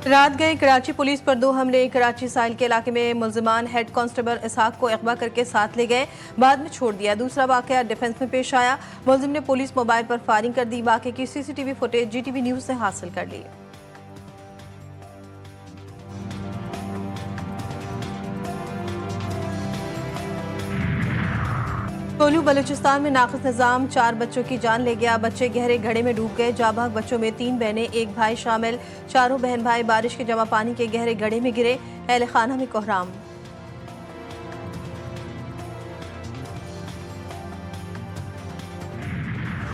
रात गए कराची पुलिस पर 2 हमले। कराची साहिल के इलाके में मुल्जिमान हेड कांस्टेबल इसहाक को अगवा करके साथ ले गए, बाद में छोड़ दिया। दूसरा वाकया डिफेंस में पेश आया। मुल्जिम ने पुलिस मोबाइल पर फायरिंग कर दी। वाकये की सीसीटीवी फुटेज जीटीवी न्यूज ने हासिल कर ली। कोल्लू बलूचिस्तान में नाक़िस निज़ाम 4 बच्चों की जान ले गया। बच्चे गहरे घड़े में डूब गए। जाबाग बच्चों में 3 बहनें, 1 भाई शामिल। चारों बहन भाई बारिश के जमा पानी के गहरे घड़े में गिरे। अहले खाना में कोहराम।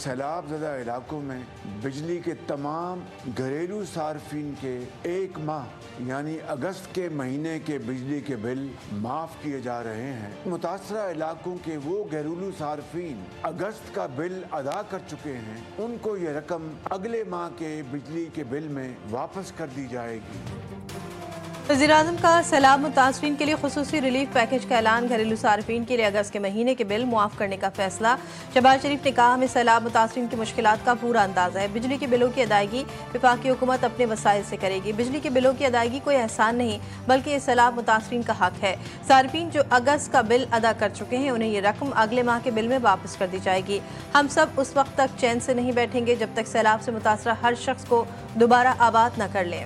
सैलाब ज़दा इलाकों में बिजली के तमाम घरेलू सार्फिन के 1 माह यानी अगस्त के महीने के बिजली के बिल माफ किए जा रहे हैं। मुतासरा इलाकों के वो घरेलू सार्फिन अगस्त का बिल अदा कर चुके हैं, उनको ये रकम अगले माह के बिजली के बिल में वापस कर दी जाएगी। वज़ीर-ए-आज़म का सैलाब मुतासरीन के लिए खुसूसी रिलीफ पैकेज का ऐलान। घरेलू सार्फिन के लिए अगस्त के महीने के बिल मुआफ करने का फैसला। शहबाज शरीफ ने कहा, हमें सैलाब मुतासरीन की मुश्किलात का पूरा अंदाजा है। बिजली के बिलों की अदायगी वफाकी हुकूमत अपने वसाइल से करेगी। बिजली के बिलों की अदायगी कोई एहसान नहीं बल्कि ये सैलाब मुतासरीन का हक है। सार्फिन जो अगस्त का बिल अदा कर चुके हैं, उन्हें ये रकम अगले माह के बिल में वापस कर दी जाएगी। हम सब उस वक्त तक चैन से नहीं बैठेंगे जब तक सैलाब से मुतासरा हर शख्स को दोबारा आबाद न कर लें।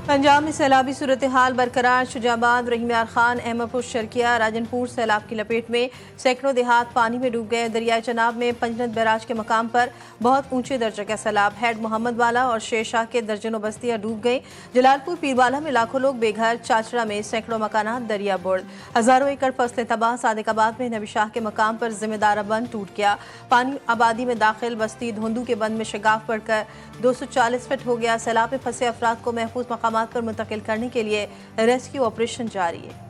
पंजाब में सैलाबी सूरत हाल बरकरार। शुजाबाद, रहीम यार खान, अहमदपुर, शर्किया, राजनपुर सैलाब की लपेट में। सैकड़ों देहात पानी में डूब गए। दरियाए चनाब में पंजनद बैराज के मकाम पर बहुत ऊंचे दर्जे का सैलाब। हेड मोहम्मद वाला और शेरशाह के दर्जनों बस्तियां डूब गई। जलालपुर पीरवाला में लाखों लोग बेघर। चाचड़ा में सैकड़ों मकानात दरिया बुर्द। हजारों एकड़ फसलें तबाह। सादिकाबाद में नबी शाह के मकाम पर जिम्मेदारा बंद टूट गया। पानी आबादी में दाखिल। बस्ती धोंदू के बंद में शगाफ बढ़कर 240 फीट हो गया। सैलाब में फंसे अफराद को महफूज मकामात पर मुंतकिल करने के लिए रेस्क्यू ऑपरेशन जारी है।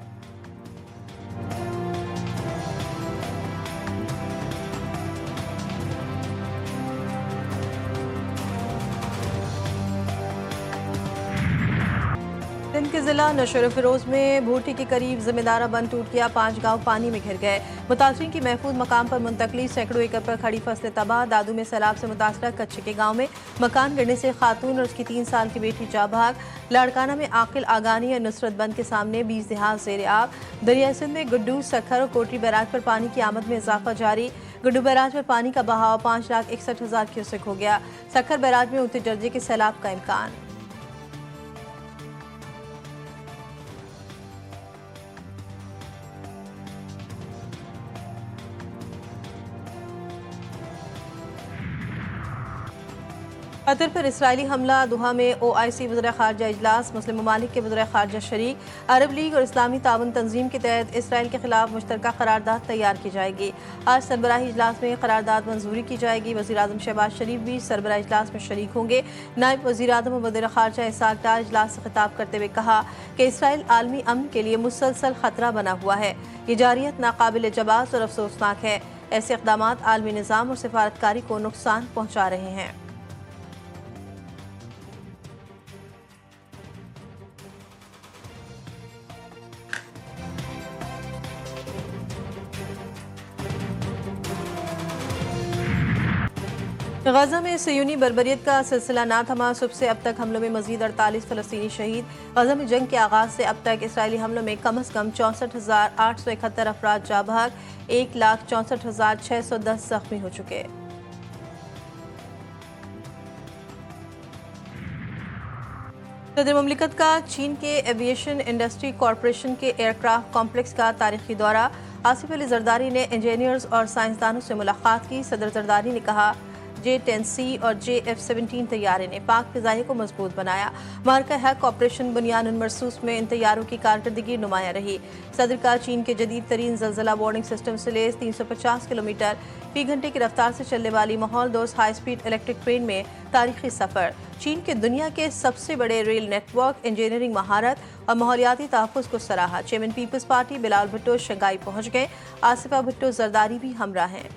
सिंध के जिला नशर फिरोज में भूटी के करीब जिम्मेदारा बंद टूट गया। 5 गांव पानी में घिर गए। मुतासरीन की महफूज मकाम पर मुंतकली। सैकड़ों एकड़ पर खड़ी फसलें तबाह। दादू में सैलाब से मुतासरा कच्चे के गांव में मकान गिरने से खातून और उसकी 3 साल की बेटी जा भाग। लाड़काना में आकिल आगानी और नुसरत बंद के सामने 20 देहात ज़ेर आब। दरिया सिंध में गुड्डू, सखर और कोटरी बैराज पर पानी की आमद में इजाफा जारी। गुड्डू बैराज पर पानी का बहाव 5,61,000 क्यूसेक हो गया। सखर बैराज में ऊंचे दर्जे के सैलाब का इम्कान। कतर पर इसराइली हमला। दोहा में OIC वज़ीर ख़ारजा इजलास। मुस्लिम ममालिक के वज़ीर ख़ारजा शरीक। अरब लीग और इस्लामी ताउन तंजीम के तहत इसराइल के खिलाफ मुश्तरका करारदाद तैयार की जाएगी। आज सरबराही इजलास में करारदाद मंजूरी की जाएगी। वज़ीर-ए-आज़म शहबाज शरीफ भी सरबराही इजलास में शरीक होंगे। नायब वज़ीर-ए-आज़म और वज़ीर ख़ारजा इसहाक डार इजलास से खिताब करते हुए कहा कि इसराइल आलमी अमन के लिए मुसलसल खतरा बना हुआ है। ये जारियत नाकाबिल जवाज़ और अफसोसनाक है। ऐसे इक़दामात आलमी निज़ाम और सिफारतकारी को नुकसान पहुँचा रहे हैं। गजा में सयूनी बर्बरियत का सिलसिला ना थमा। सुबह से अब तक हमलों में मजीद 48 फ़लस्तीनी शहीद। गजा में जंग के आगाज से अब तक इसराइली हमलों में कम अज़ कम 64,871 अफराद जा भाग। 1,64,610 जख्मी हो चुके। सदर मुमलिकत का चीन के एविएशन इंडस्ट्री कॉरपोरेशन के एयरक्राफ्ट कॉम्प्लेक्स का तारीखी दौरा। आसिफ अली जरदारी ने इंजीनियर्स और साइंसदानों से मुलाकात की। सदर जरदारी ने कहा, J-10C और JF-17 तैयारे ने पाक फिजाई को मजबूत बनाया। मार्का हैक ऑपरेशन बुनियाद मरसूस में इन तैयारों की कारकर्दगी नुमाया रही। सदर का चीन के जदीद तरीन जलजला वार्निंग सिस्टम से लेस 350 किलोमीटर फी घंटे की रफ्तार से चलने वाली माहौल दोस्त हाई स्पीड इलेक्ट्रिक ट्रेन में तारीखी सफर। चीन के दुनिया के सबसे बड़े रेल नेटवर्क, इंजीनियरिंग महारत और माहौलियाती तहफ़्फ़ुज़ को सराहा। चेयरमैन पीपल्स पार्टी बिलाल भुट्टो शंघाई पहुँच गए। आसिफा भुट्टो जरदारी भी हमरा हैं।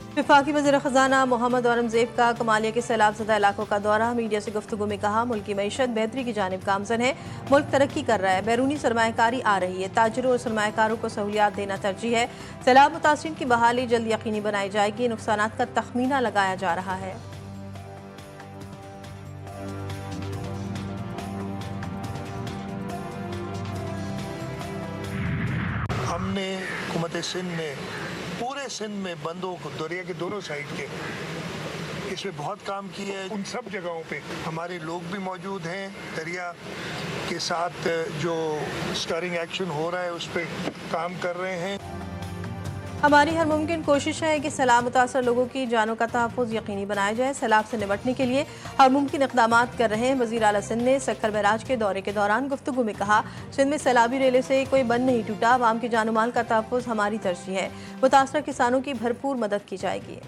वफाकी वज़ीर ख़ज़ाना मोहम्मद औरंगज़ेब का कमालिया के सैलाबज़दा इलाकों का दौरा। मीडिया से गुफ्तगू में कहा, मुल्क की मईशत बेहतरी की जानिब गामज़न है, मुल्क तरक्की कर रहा है, बैरूनी सरमायाकारी आ रही है, ताजिरों और सरमायाकारों को सहूलियात देना तरजीह है। सैलाब मुतासिरीन की बहाली जल्द यकीनी बनाई जाएगी। नुकसानात का तखमीना लगाया जा रहा है। हमने हुकूमत सिंध ने पूरे सिंध में बंदों को दरिया के दोनों साइड के इसमें बहुत काम किया है। उन सब जगहों पे हमारे लोग भी मौजूद हैं। दरिया के साथ जो स्टरिंग एक्शन हो रहा है उस पर काम कर रहे हैं। हमारी हर मुमकिन कोशिश है कि सैलाब मुतासर लोगों की जानों का तहफ़्फ़ुज़ यकीनी बनाया जाए। सैलाब से निपटने के लिए हर मुमकिन इक़दामात कर रहे हैं। वज़ीर आला सिंध ने सक्कर बैराज के दौरे के दौरान गुफ्तगू में कहा, सिंध में सैलाबी रेले से कोई बंद नहीं टूटा, आवाम की जानो माल का तहफ़्फ़ुज़ हमारी तरजीह है। मुतासर किसानों की भरपूर मदद की जाएगी।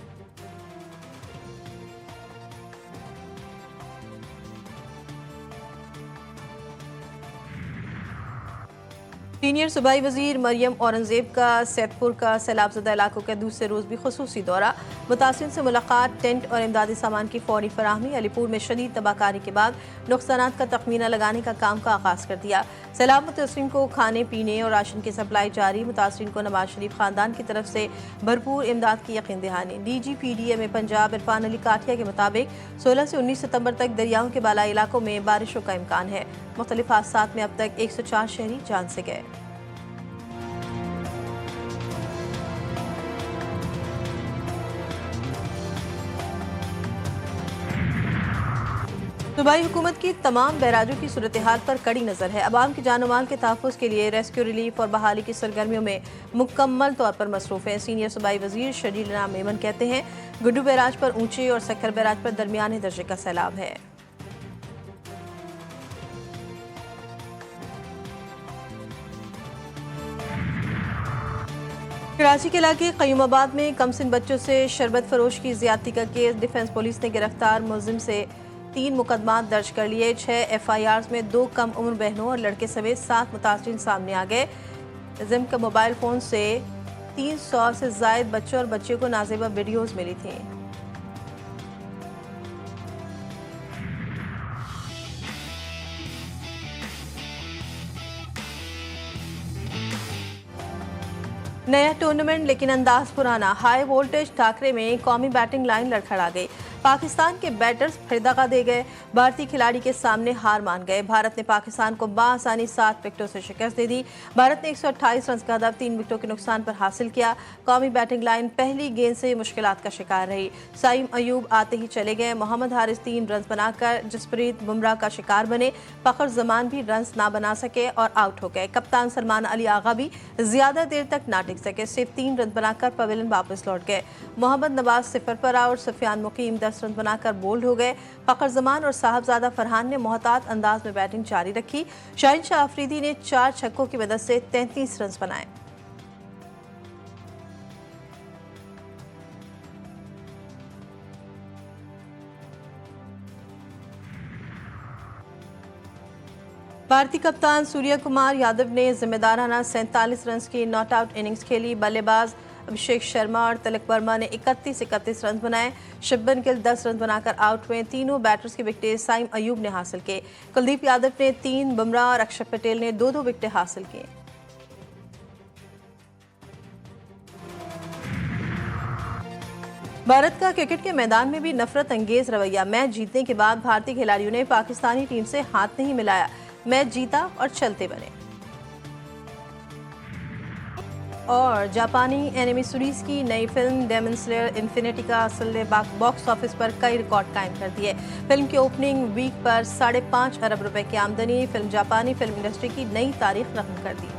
सीनियर सूबाई वज़ीर मरियम औरंगज़ेब का सैदपुर का सैलाबज़दा इलाकों के दूसरे रोज़ भी खुसूसी दौरा। मुतासिरीन से मुलाकात, टेंट और इमदादी सामान की फौरी फराहमी। अलीपुर में शदीद तबाहकारी के बाद नुकसानात का तखमीना लगाने का काम का आगाज़ कर दिया। सैलाब मुतासिरीन को खाने पीने और राशन की सप्लाई जारी। मुतासिरीन को नवाज शरीफ ख़ानदान की तरफ से भरपूर इमदाद की यकीन दहानी। DGPDA में पंजाब इरफान अली काठिया के मुताबिक 16 से 19 सितम्बर तक दरियाओं के बालाई इलाकों में बारिशों का इम्कान है। मुख्तलिफ हादसात में अब तक 104 शहरी जान से गए। सूबाई हुकूमत की तमाम बैराजों की सूरत हाल पर कड़ी नज़र है। अवाम की जान माल के तहफ़्फ़ुज़ के लिए रेस्क्यू, रिलीफ और बहाली की सरगर्मियों में मुकम्मल तौर पर मसरूफ़ है। सीनियर सूबाई वज़ीर शजील नाम मेमन कहते हैं, गुड्डू बैराज पर ऊंचे और सक्कर बैराज पर दरमियाने दर्जे का सैलाब है। कराची के इलाके क़य्यूमाबाद में कमसिन बच्चों से शरबत फरोश की ज़्यादती का केस। डिफेंस पुलिस ने गिरफ्तार मुलजिम से 3 मुकदमात दर्ज कर लिए। 6 FIRs में 2 कम उम्र बहनों और लड़के समेत 7 मुतासिरीन सामने आ गए। जिम के मोबाइल फ़ोन से 300 से ज़ायद बच्चों और बच्चियों को नाज़ेबा वीडियोज़ मिली थी। नया टूर्नामेंट लेकिन अंदाज पुराना। हाई वोल्टेज टाकरे में कौमी बैटिंग लाइन लड़खड़ा गई। पाकिस्तान के बैटर्स फिर दगा दे गए, भारतीय खिलाड़ी के सामने हार मान गए। भारत ने पाकिस्तान को बाआसानी 7 विकेटों से शिकस्त दे दी। भारत ने 128 रन का हदफ 3 विकेटों के नुकसान पर हासिल किया। कौमी बैटिंग लाइन पहली गेंद से मुश्किलात का शिकार रही। साइम अयूब आते ही चले गए। मोहम्मद हारिस 3 रन बनाकर जसप्रीत बुमराह का शिकार बने। फखर जमान भी रन ना बना सके और आउट हो गए। कप्तान सलमान अली आगा भी ज्यादा देर तक ना टिक सके, सिर्फ 3 रन बनाकर पवेलियन वापस लौट गए। मोहम्मद नवाज 0 पर आउट। सफियान मुकीम 10 रन बनाकर बोल्ड हो गए। फखर जमान और साहबजादा फरहान ने मोहतात अंदाज में बैटिंग जारी रखी। शाहीन शाह अफरीदी ने 4 छक्कों की मदद से 33 रन बनाए। भारतीय कप्तान सूर्य कुमार यादव ने जिम्मेदाराना 47 रन की नॉट आउट इनिंग्स खेली। बल्लेबाज अभिषेक शर्मा और तिलक वर्मा ने 31 रन बनाए। शुभमन गिल 10 रन बनाकर आउट हुए। तीनों बैटर्स की विकेटें साइम अयूब ने हासिल की। कुलदीप यादव ने 3, बुमराह और अक्षर पटेल ने 2-2 विकेटें हासिल की। भारत का क्रिकेट के मैदान में भी नफरत अंगेज रवैया। मैच जीतने के बाद भारतीय खिलाड़ियों ने पाकिस्तानी टीम से हाथ नहीं मिलाया, मैच जीता और चलते बने। और जापानी एनिमी सीरीज की नई फिल्म डेमन स्लेयर इन्फिनिटी का असल ने बॉक्स ऑफिस पर कई रिकॉर्ड कायम कर दिए। फिल्म की ओपनिंग वीक पर 5.5 अरब रुपए की आमदनी फिल्म जापानी फिल्म इंडस्ट्री की नई तारीख रकम कर दी।